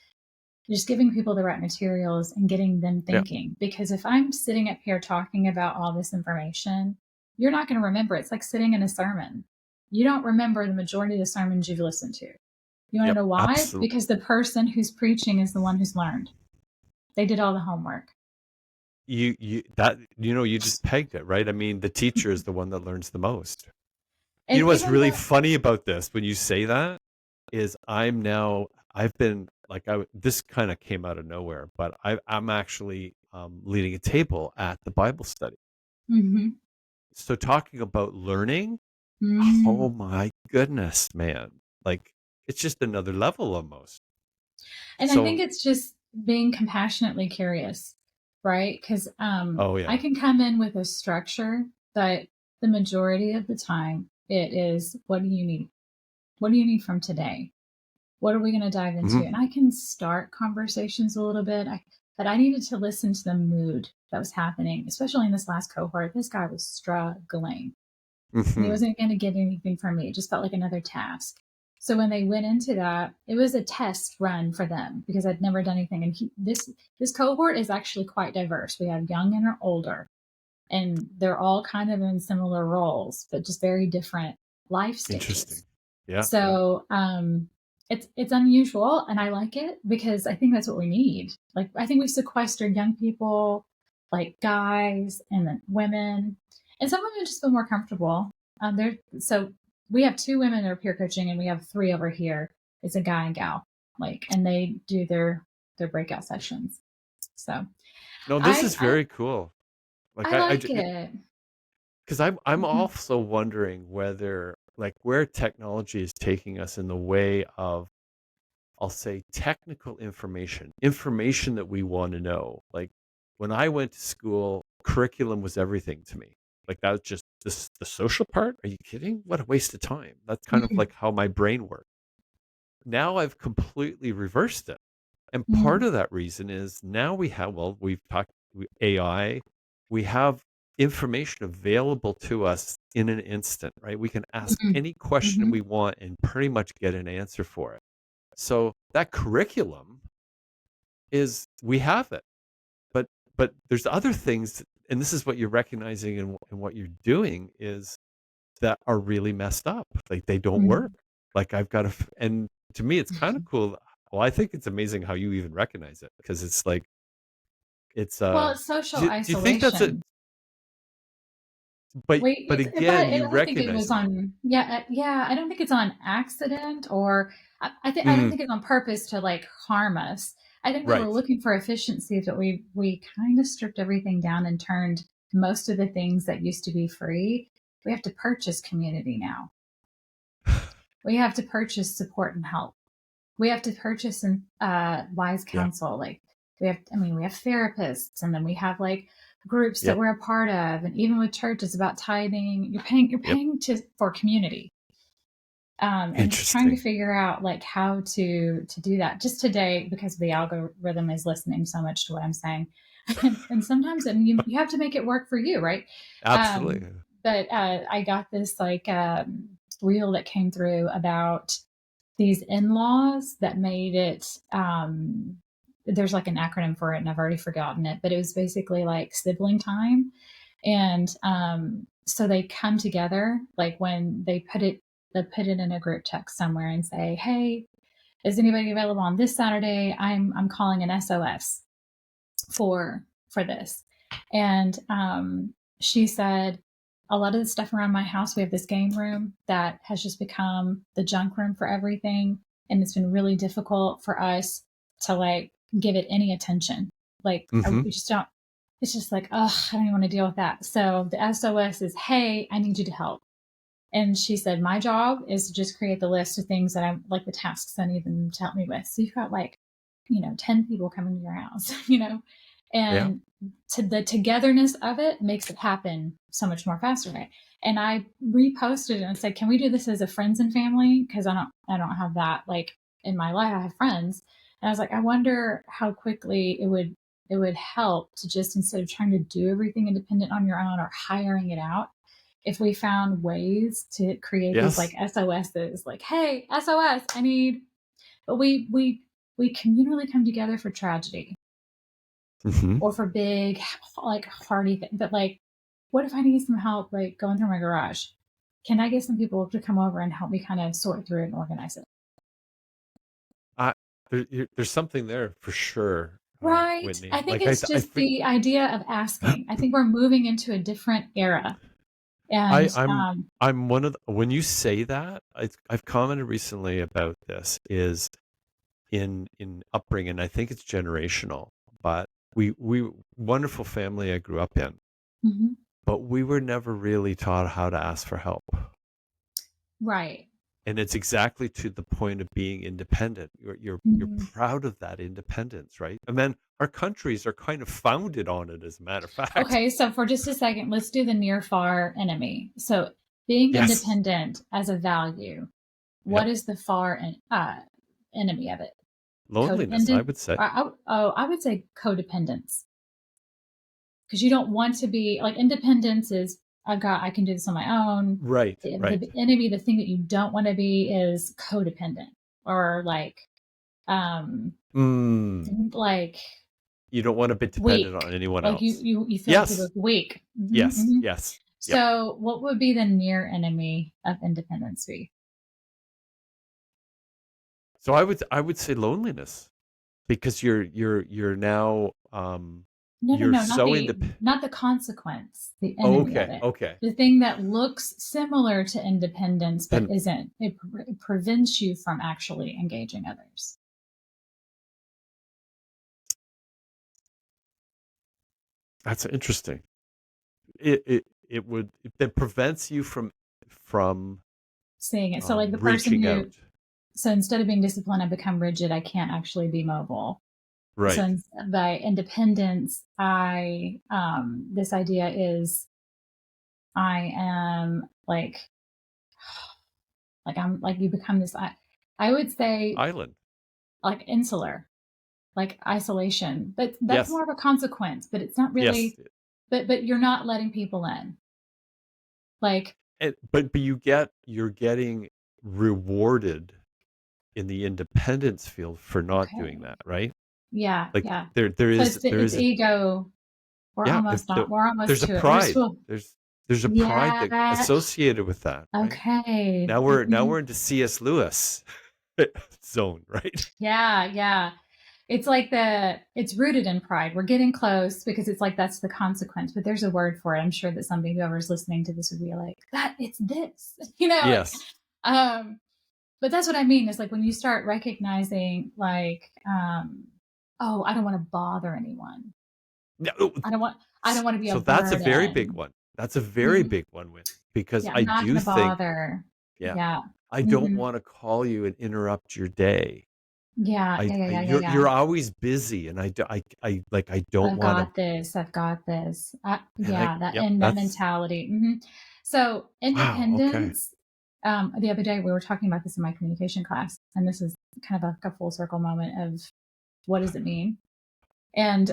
Just giving people the right materials and getting them Yep. thinking. Because if I'm sitting up here talking about all this information, you're not going to remember. It's like sitting in a sermon. You don't remember the majority of the sermons you've listened to. You want to Yep. know why? Absolutely. Because the person who's preaching is the one who's learned. They did all the homework. You just pegged it, right? I mean, the teacher is the one that learns the most. You And know what's even really though, funny about this when you say that is I've been like this kind of came out of nowhere, but I'm actually leading a table at the Bible study. mm-hmm, So talking about learning, mm, oh my goodness, man. Like it's just another level almost. and I think So, it's just being compassionately curious, right? Because oh I yeah. can come in with a structure, but the majority of the time it is, what do you need? What do you need from today? What are we going to dive into? Hmm. And I can start conversations a little bit, but I needed to listen to the mood that was happening, especially in this last cohort. This guy was struggling and he Hmm. wasn't going to get anything from me. It just felt like another task. So when they went into that, it was a test run for them because I'd never done anything. And this cohort is actually quite diverse. We have young and older, and they're all kind of in similar roles, but just very different life Interesting. stages. Yeah, yeah. So it's unusual, and I like it because I think that's what we need. Like, I think we sequestered young people, like guys, and then women, and some women just feel more comfortable. There, so we have two women that are peer coaching, and we have three over here. It's a guy and gal, like, and they do their breakout sessions. So No, this I is I very cool. Like I like it. because I'm Mhm. also wondering whether like where technology is taking us in the way of I'll say technical information that we want to know. Like when I went to school, curriculum was everything to me. Like that was just the social part. Are you kidding? What a waste of time. That's kind of Mm, like how my brain works. Now I've completely reversed it. And part mm, of that reason is now we've talked AI, we have information available to us in an instant, right? We can ask mm, any question mhm, we want and pretty much get an answer for it. So that curriculum is we have it, but there's other things, and this is what you're recognizing and what you're doing is that are really messed up. Like they don't work. mm. Like I've got to, and to me, it's kind of cool. Well, I think it's amazing how you even recognize it because it's like it's Well, it's social do you think that's a isolation. but But again I you don't think it recognize was it. on. Yeah, yeah. I don't think it's on accident, or I don't Mm, think it's on purpose to like harm us. I think we were right. looking for efficiency, but we kind of stripped everything down and turned most of the things that used to be free. We have to purchase community now. We have to purchase support and help. We have to purchase and wise Yeah. counsel. Like, we have therapists, and then we have like groups that Yep. we're a part of, and even with church, it's about tithing. You're Yep. paying to for community, and just trying to Interesting. figure out like how to do that. Just today, because the algorithm is listening so much to what I'm saying, and sometimes, and you have to make it work for you, right? Um, Absolutely. but I got this like reel that came through about these in-laws that made it there's like an acronym for it and I've already forgotten it, but it was basically like sibling time. And so they come together, like when they put it in a group text somewhere and say, hey, is anybody available on this Saturday? I'm calling an SOS for this. And she said, a lot of the stuff around my house, we have this game room that has just become the junk room for everything. And it's been really difficult for us to like give it any attention. Like, Hmm. we just don't, it's just like, oh, I don't even want to deal with that. So the SOS is, hey, I need you to help. And she said, my job is to just create the list of things that I'm like the tasks I need them to help me with. So you've got like 10 people coming to your house, Yeah. and the togetherness of it makes it happen so much more faster. Right? And I reposted it and said, can we do this as a friends and family? Cause I don't have that like in my life. I have friends. And I was like, I wonder how quickly it would help to just, instead of trying to do everything independent on your own or hiring it out, if we found ways to create these like Yes. SOSs, like, hey, SOS, I need, but we communally come together for tragedy Hmm. or for big, like hearty things. But like, what if I need some help, like going through my garage? Can I get some people to come over and help me kind of sort through it and organize it? I there's something there for sure, Right. I Whitney. think Like it's I just think the idea of asking. I think we're moving into a different era. And I I'm one of when you say that, I've commented recently about this is in upbringing. I think it's generational, but we wonderful family I grew up in, mhm, but we were never really taught how to ask for help. right. And it's exactly to the point of being independent. You're Mhm. proud of that independence, right? And then our countries are kind of founded on it, as a matter of fact. Okay, so for just a second, let's do the near far enemy. So being Yes. independent as a value, what Yep. is the far enemy of it? Loneliness, I Codependent? would say. I would say codependence, because you don't want to be like, independence is I can do this on my own. Right, right. The enemy, the thing that you don't want to be is codependent, or um Mm. like You don't want to be dependent on weak. anyone Like else. you feel like you Yes. look weak. Yes. Yes. Yep. So what would be the near enemy of independence be? So I would say loneliness because you're now No, no, you're no, so independent. not the consequence, the enemy of Okay, it. okay. The thing that looks similar to independence but Pen- isn't. It prevents you from actually engaging others. that's interesting. It would that prevents you from Seeing it. So like the person reaching who, out. so instead of being disciplined, I become rigid. I can't actually be mobile. Right. So by independence, this idea is I am like I'm like, you become this, I would say, Island. like insular, like isolation. But that's Yes. more of a consequence, but it's not Yes. really, but you're not letting people in. Like, But you're getting rewarded in the independence field for not doing okay. that, right? Yeah, Like yeah. there So is there it's is a ego. yeah, if We're almost there's a to it. We're pride. still, There's a pride that yeah. associated with that, right? Okay. Now we're into C.S. Lewis zone, right? Yeah, yeah. It's like it's rooted in pride. We're getting close because it's like that's the consequence, but there's a word for it. I'm sure that somebody, whoever's listening to this, would be like, that it's this, like, Yes. um, but that's what I mean is like when you start recognizing like, oh, I don't want to bother anyone. No, I don't want to be a so that's a very big burden. one. That's a very Mhm. big one, Whitney, because Yeah, I'm I not do going to think, bother. yeah, Yeah. I don't Hmm. want to call you and interrupt your day. Yeah, yeah, yeah, yeah, yeah, You're yeah. always busy, and I don't I've want to. got this. I've got this. And I Yeah, that yep, and that that's mentality. So wow. Okay. independence. The other day we were talking about this in my communication class, and this is kind of a full circle moment of what does it mean. And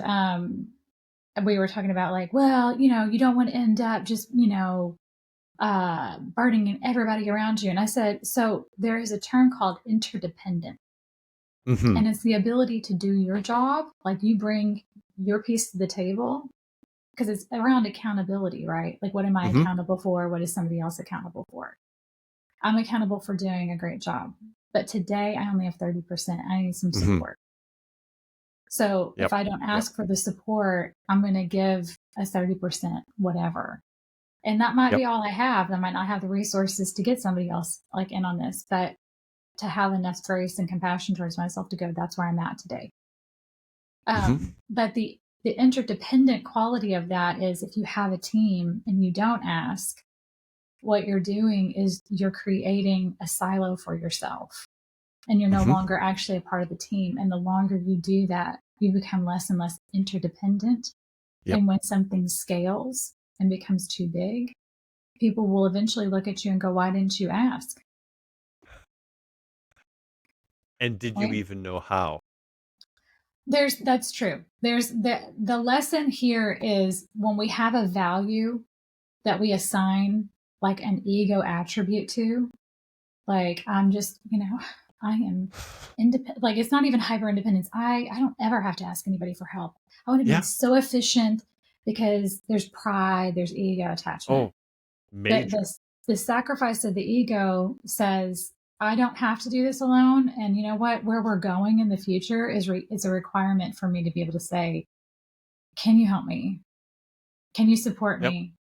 we were talking about like, well, you don't want to end up just burdening everybody around you. And I said, so there is a term called interdependent. Hmm. And it's the ability to do your job. Like you bring your piece to the table, because it's around accountability, right? Like, what am I Hmm. accountable for? What is somebody else accountable for? I'm accountable for doing a great job. But today I only have 30%. I need some Hmm. support. So if Yep. I don't Yep. ask for the support, I'm going to give a 30% whatever. And that might Yep. be all I have. I might not have the resources to get somebody else like in on this, but to have enough grace and compassion towards myself to go, that's where I'm at today. Hmm. But the interdependent quality of that is if you have a team and you don't ask, what you're doing is you're creating a silo for yourself. and you're no Hmm. longer actually a part of the team. And the longer you do that, you become less and less interdependent. Yep. And when something scales and becomes too big, people will eventually look at you and go, why didn't you ask? And did you Right? even know how? That's true. There's the lesson here is when we have a value that we assign like an ego attribute to, like I'm just, I am independent. Like it's not even hyper independence. I don't ever have to ask anybody for help. I want to be Yeah. so efficient because there's pride, there's ego attachment. Oh, The major. the sacrifice of the ego says I don't have to do this alone, and you know what? Where we're going in the future is a requirement for me to be able to say, "Can you help me? Can you support Yep. me?"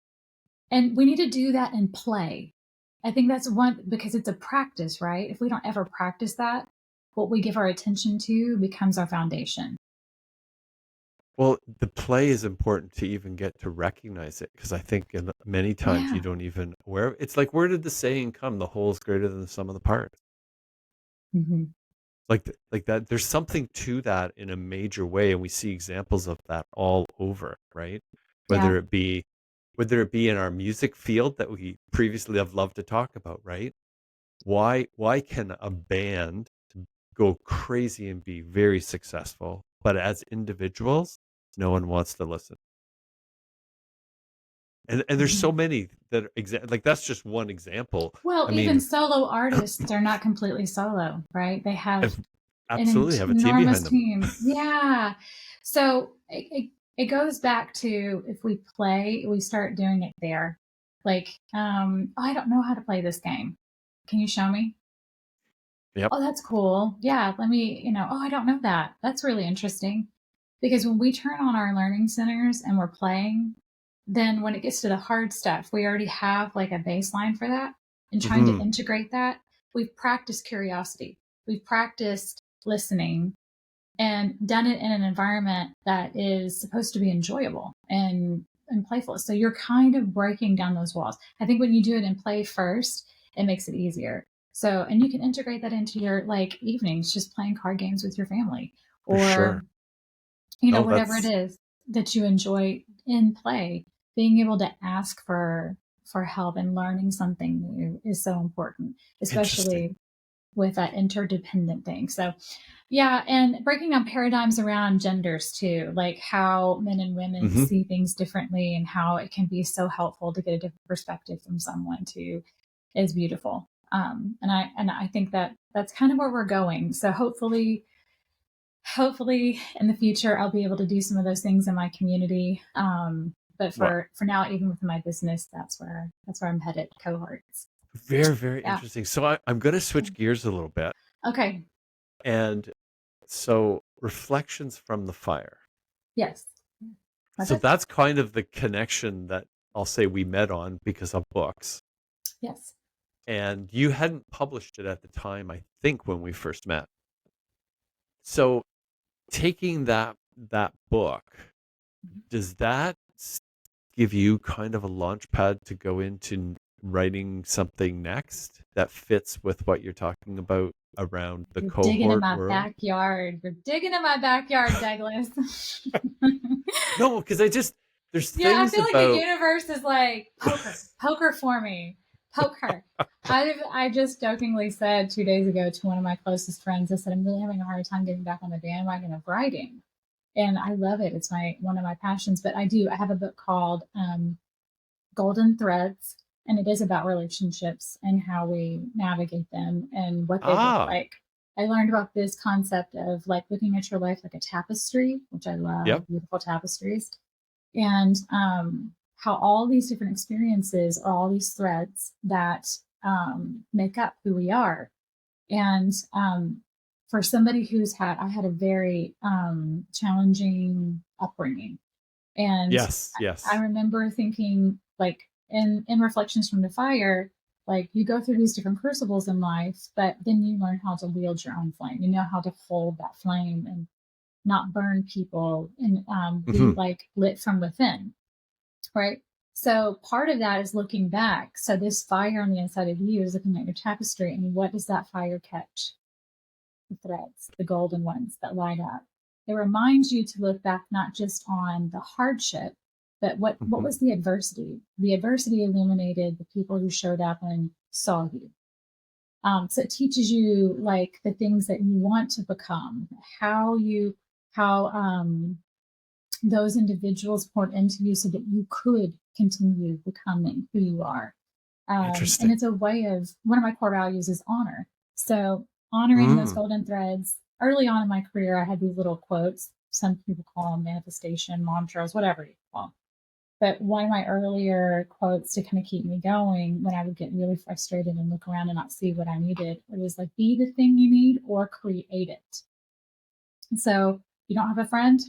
And we need to do that in play. I think that's one because it's a practice, right? If we don't ever practice that, what we give our attention to becomes our foundation. Well, the play is important to even get to recognize it because I think many times you Yeah. don't even where it's like where did the saying come? The whole is greater than the sum of the parts. Hmm. Like that. There's something to that in a major way, and we see examples of that all over, right? Yeah. Whether it be whether it be in our music field that we previously have loved to talk about, right? Why can a band go crazy and be very successful, but as individuals, no one wants to listen? And there's Hmm. so many that like that's just one example. Well, I even mean, solo artists are not completely solo, right? They have if, an absolutely have a team enormous behind them. team. Yeah. So it goes back to if we play, we start doing it there. Like, I don't know how to play this game. Can you show me? Yep. Oh, that's cool. Yeah, let me, oh, I don't know that. That's really interesting. Because when we turn on our learning centers and we're playing, then when it gets to the hard stuff, we already have like a baseline for that. And trying to Hmm. integrate that, we've practiced curiosity, we've practiced listening, and done it in an environment that is supposed to be enjoyable and playful. So you're kind of breaking down those walls. I think when you do it in play first, it makes it easier. So, and you can integrate that into your like evenings, just playing card games with your family For or, sure. No, whatever it that's is that you enjoy in play, being able to ask for help and learning something new is so important, interesting. especially with that interdependent thing. So, yeah, and breaking down paradigms around genders too, like how men and women Hmm. see things differently and how it can be so helpful to get a different perspective from someone too is beautiful. And I think that that's kind of where we're going. So hopefully in the future I'll be able to do some of those things in my community. But Well, for now, even with my business, that's where I'm headed. Cohorts. very, very Yeah. interesting. So I'm going to switch gears a little bit. Okay. And so reflections from the fire. Yes. That's So it. that's kind of the connection that I'll say we met on because of books. Yes. And you hadn't published it at the time, I think, when we first met. So taking that book, does that give you kind of a launch pad to go into writing something next that fits with what you're talking about around the You're digging in cohort my world? backyard. You're digging in my backyard, Douglas. No, because there's Yeah, I things feel like the about universe is like poker for me, poker. I just jokingly said 2 days ago to one of my closest friends, I said I'm really having a hard time getting back on the bandwagon of writing, and I love it. It's my one of my passions. But I have a book called Golden Threads, and it is about relationships and how we navigate them and what they look ah, like. I learned about this concept of like looking at your life like a tapestry, which I yep. love, beautiful tapestries, and how all these different experiences are all these threads that make up who we are. And for somebody I had a very challenging upbringing, and Yes, I yes. remember thinking, like, in Reflections from the Fire, like, you go through these different crucibles in life, but then you learn how to wield your own flame. You know how to hold that flame and not burn people and be Hmm. like lit from within, right? So part of that is looking back. So this fire on the inside of you is looking at your tapestry, and what does that fire catch? threads, the golden ones that light up. It reminds you to look back not just on the hardship, but what Hmm. was the adversity? The adversity illuminated the people who showed up and saw you. So it teaches you like the things that you want to become, how those individuals poured into you so that you could continue becoming who you are. And Interesting. it's a way of, one of my core values is honor. So honoring those Mm. golden threads. Early on in my career, I had these little quotes. Some people call them manifestation mantras, whatever you call them. But one of my earlier quotes to kind of keep me going when I would get really frustrated and look around and not see what I needed, it was like, be the thing you need or create it. So you don't have a friend,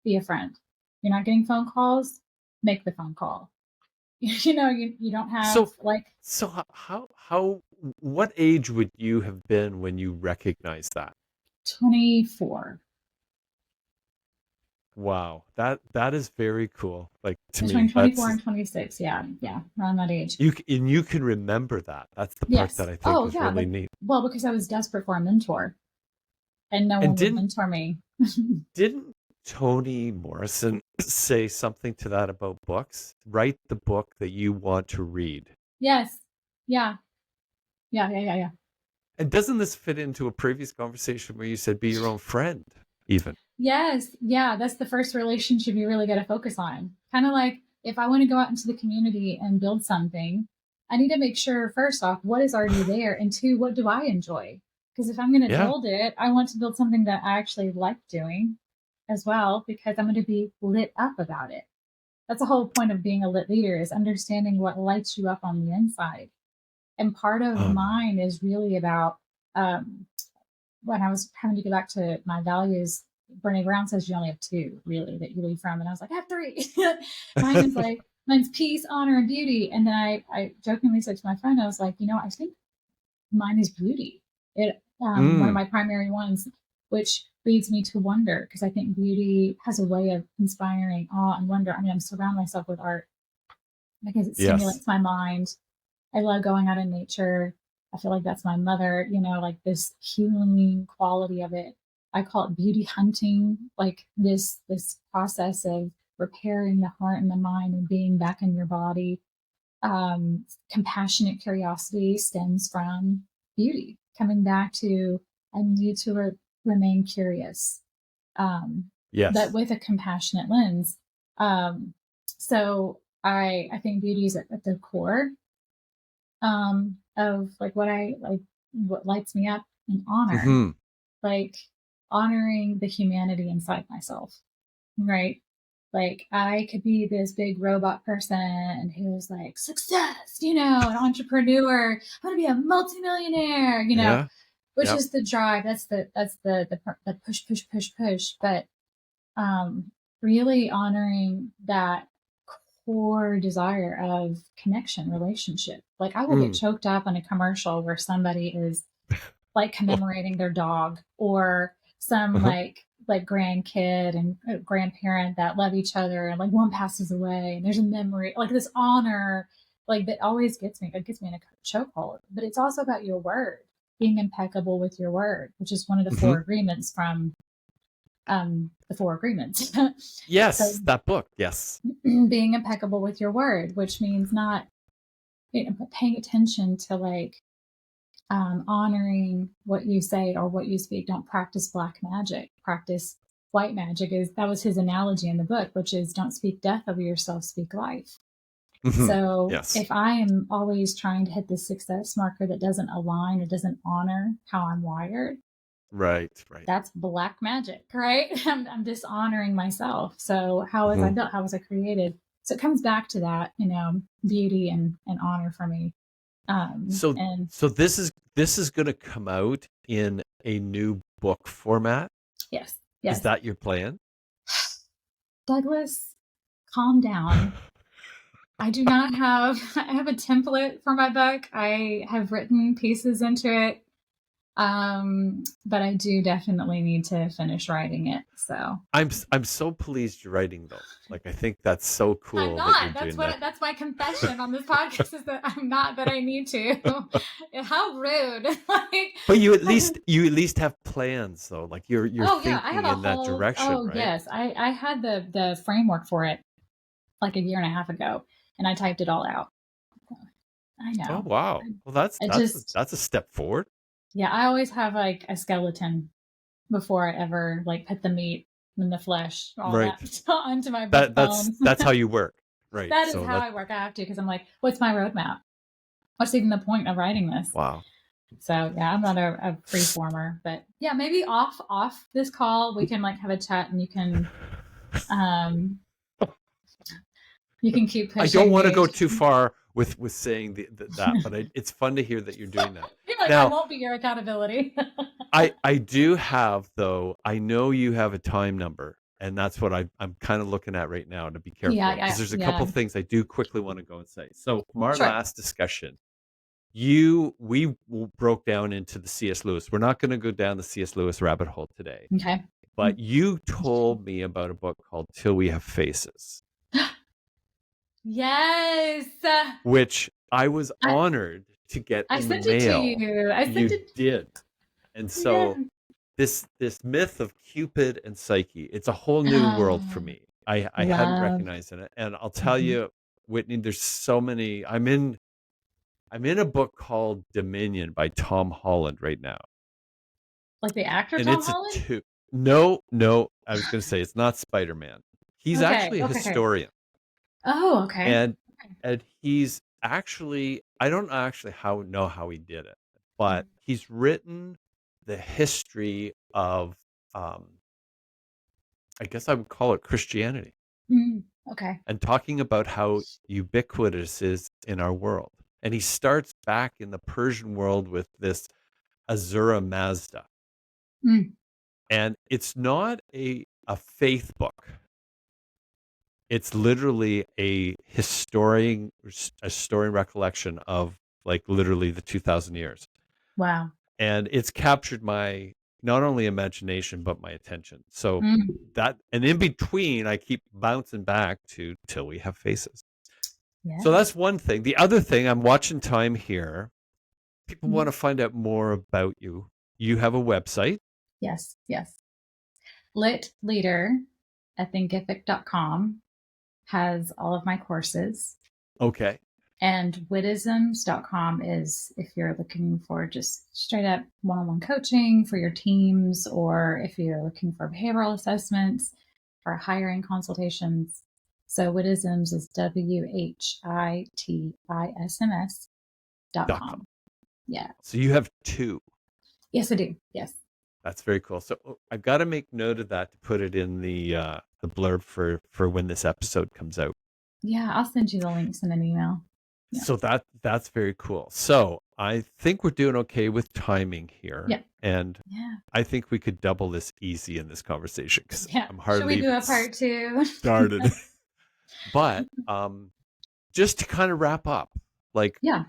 be a friend. You're not getting phone calls, make the phone call. You don't have So, like what age would you have been when you recognized that? 24, Wow, that is very cool. Like to between me, 24 and 26. Yeah. Yeah. Around that age. and you can remember that. That's the part that Yes. I think Oh, is yeah. really Like, neat. well, because I was desperate for a mentor and no And one would mentor me. didn't Toni Morrison say something to that about books? Write the book that you want to read. Yes. Yeah. Yeah. Yeah. Yeah. Yeah. And doesn't this fit into a previous conversation where you said be your own friend, even? Yes. Yeah. That's the first relationship you really got to focus on. Kind of like if I want to go out into the community and build something, I need to make sure, first off, what is already there? And two, what do I enjoy? Because if I'm going to Yeah. build it, I want to build something that I actually like doing as well, because I'm going to be lit up about it. That's the whole point of being a lit leader, is understanding what lights you up on the inside. And part of Oh, no. mine is really about, um, when I was having to go back to my values, Brene Brown says you only have two really that you lead from. And I was like, I have three. Mine's peace, honor, and beauty. And then I jokingly said to my friend, I was like, I think mine is beauty. One of Mm, my primary ones, which leads me to wonder, because I think beauty has a way of inspiring awe and wonder. I mean, I'm surrounding myself with art because it yes. stimulates my mind. I love going out in nature. I feel like that's my mother, like this healing quality of it. I call it beauty hunting, like this process of repairing the heart and the mind and being back in your body. Compassionate curiosity stems from beauty, coming back to I need to remain curious, um, but Yes. with a compassionate lens. So I think beauty is at the core, of like what I like, what lights me up, and honor, Hmm. like honoring the humanity inside myself, right? Like I could be this big robot person who's like success, an entrepreneur. I'm gonna be a multimillionaire, Yeah. which Yep. is the drive. That's the push, push, push, push. But um, really honoring that core desire of connection, relationship. Like I will get Mm. choked up on a commercial where somebody is like commemorating their dog, or some Uh-huh. like grandkid and grandparent that love each other, and like one passes away and there's a memory, like this honor, like that always gets me. It gets me in a chokehold. But it's also about your word, being impeccable with your word, which is one of the Hmm. four agreements from the four agreements. So Yes, that book. Yes. being impeccable with your word, which means not paying attention to like, honoring what you say or what you speak. Don't practice black magic. Practice white magic. Is that was his analogy in the book, which is don't speak death over yourself, speak life. Hmm. So Yes. if I am always trying to hit the success marker that doesn't align or doesn't honor how I'm wired, Right. Right. that's black magic, right? I'm dishonoring myself. So how was I Mhm. built? How was I created? So it comes back to that, beauty and honor for me. So And so this is going to come out in a new book format. yes, Is yes. that your plan? Douglas, calm down. I do not have, I have a template for my book. I have written pieces into it. But I do definitely need to finish writing it. So I'm so pleased you're writing though. Like I think that's so I'm cool that you're not. That's doing that. what. That's my confession on this podcast is that I'm not. That I need to. How rude! Like, But you at least have plans though. Like you're oh yeah, I have thinking a in that whole. direction, Oh right? yes, I had the framework for it like a year and a half ago, and I typed it all out. I Oh know. wow. Well, that's I that's just that's a step forward. yeah. I always have like a skeleton before I ever like put the meat and the flesh, all Right. that onto my That that's bones. that's how you work. Right. That is So how that I work. I have to because I'm like, what's my roadmap? What's even the point of writing this? wow. So yeah, I'm not a free former, but yeah, maybe off this call we can like have a chat and um you can keep I don't pushing want to me. go too far with saying that, but it's fun to hear that you're doing that. You're like, I Now, won't be your accountability. I do have though. I know you have a time number, and that's what I'm kind of looking at right now to be Yeah, careful because yeah, there's a couple yeah. things I do quickly want to go and say. So from our Sure. last discussion, we broke down into the C.S. Lewis. We're not going to go down the C.S. Lewis rabbit hole today, Okay. but you told me about a book called Till We Have Faces, Yes. which I was I honored to get I in the sent it to mail. you. I sent You it. did. And Yeah. so this myth of Cupid and Psyche, it's a whole new world for Oh, me. I hadn't love. recognized it. And I'll tell Mhm. you, Whitney, there's so many. I'm in a book called Dominion by Tom Holland right now. Like the actor And Tom it's a Holland? two. No, no, I was going to say it's not Spider-Man. He's Okay. actually a Okay. Okay. historian. Oh, okay. And and he's actually I don't actually know how he did it, but he's written the history of um I guess I would call it Christianity Okay. and talking about how ubiquitous it is in our world. And he starts back in the Persian world with this Azura Mazda. Mm. And it's not a faith book. It's literally a historian recollection of like literally the 2000 years. Wow. And it's captured my not only imagination but my attention. So Mm. that and in between I keep bouncing back to Till We Have Faces. So Yeah. that's one thing. The other thing, I'm watching time here. People want Mhm. to find out more about you. You have a website. Yes. Yes. Lit Leader at thinkific.com has all of my courses. Okay. And Wittisms.com is if you're looking for just straight up one on one coaching for your teams, or if you're looking for behavioral assessments or hiring consultations. So Wittisms is .com. WHITISMS.com. Yeah. So you have two. Yes, I do. Yes. That's very cool. So I've got to make note of that to put it in the blurb for when this episode comes out. Yeah, I'll send you the links in an email. Yeah. So that's very cool. So I think we're doing okay with timing here, Yeah. and Yeah. I think we could double this easy in this conversation because Yeah. I'm Should we hardly do even a part two? started. But just to kind of wrap up, like Yeah.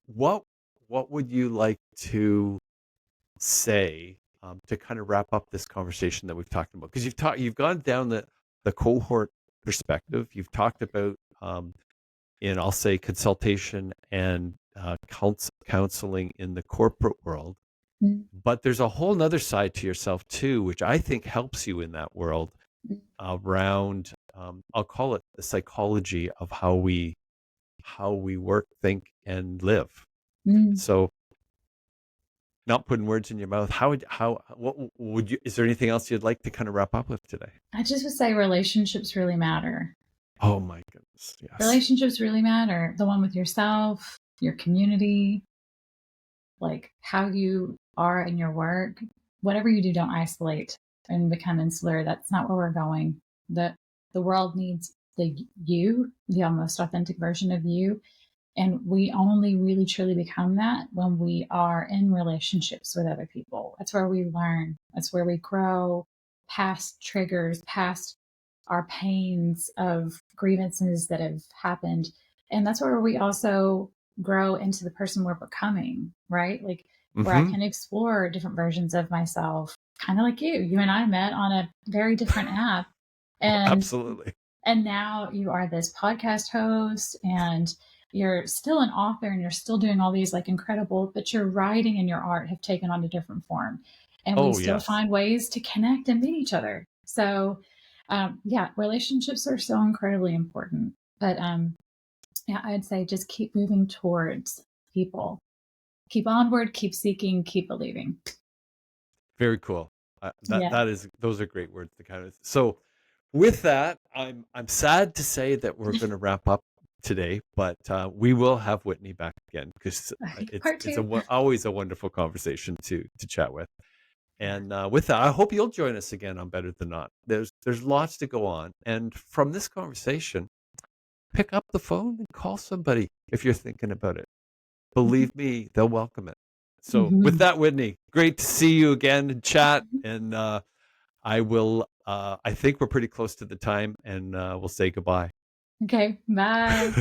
what what would you like to say to kind of wrap up this conversation that we've talked about? Because you've gone down the cohort perspective. You've talked about in I'll say consultation and counseling in the corporate world. Mm. But there's a whole nother side to yourself too, which I think helps you in that world around I'll call it the psychology of how we work, think, and live. Mm. So not putting words in your mouth. What would you? Is there anything else you'd like to kind of wrap up with today? I just would say relationships really matter. Oh my goodness, yes. Relationships really matter. The one with yourself, your community, like how you are in your work. Whatever you do, don't isolate and become insular. That's not where we're going. The world needs the almost authentic version of you. And we only really truly become that when we are in relationships with other people. That's where we learn. That's where we grow past triggers, past our pains of grievances that have happened. And that's where we also grow into the person we're becoming, right? Like where I Mm-hmm. can explore different versions of myself, kind of like you. You and I met on a very different app. And Absolutely. now you are this podcast host, and you're still an author, and you're still doing all these like incredible, but your writing and your art have taken on a different form. And we Oh, still yes. find ways to connect and meet each other. So, yeah, relationships are so incredibly important. But yeah, I'd say just keep moving towards people. Keep onward, keep seeking, keep believing. Very cool. Yeah. Those are great words to kind of. So, with that, I'm sad to say that we're going to wrap up today, but we will have Whitney back again because Part it's two. always a wonderful conversation to chat with. And with that, I hope you'll join us again on Better Than Not. There's lots to go on, and from this conversation, pick up the phone and call somebody if you're thinking about it. Believe me, they'll welcome it. So with Mhm. that, Whitney, great to see you again and chat. And I will, I think we're pretty close to the time, and we'll say goodbye. Okay, bye.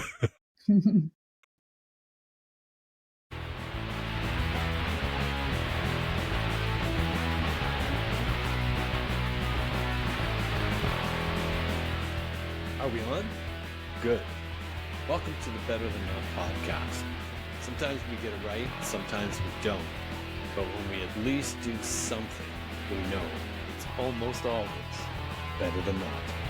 Are we on? Good. Welcome to the Better Than Not podcast. Sometimes we get it right, sometimes we don't. But when we at least do something, we know it's almost always better than not.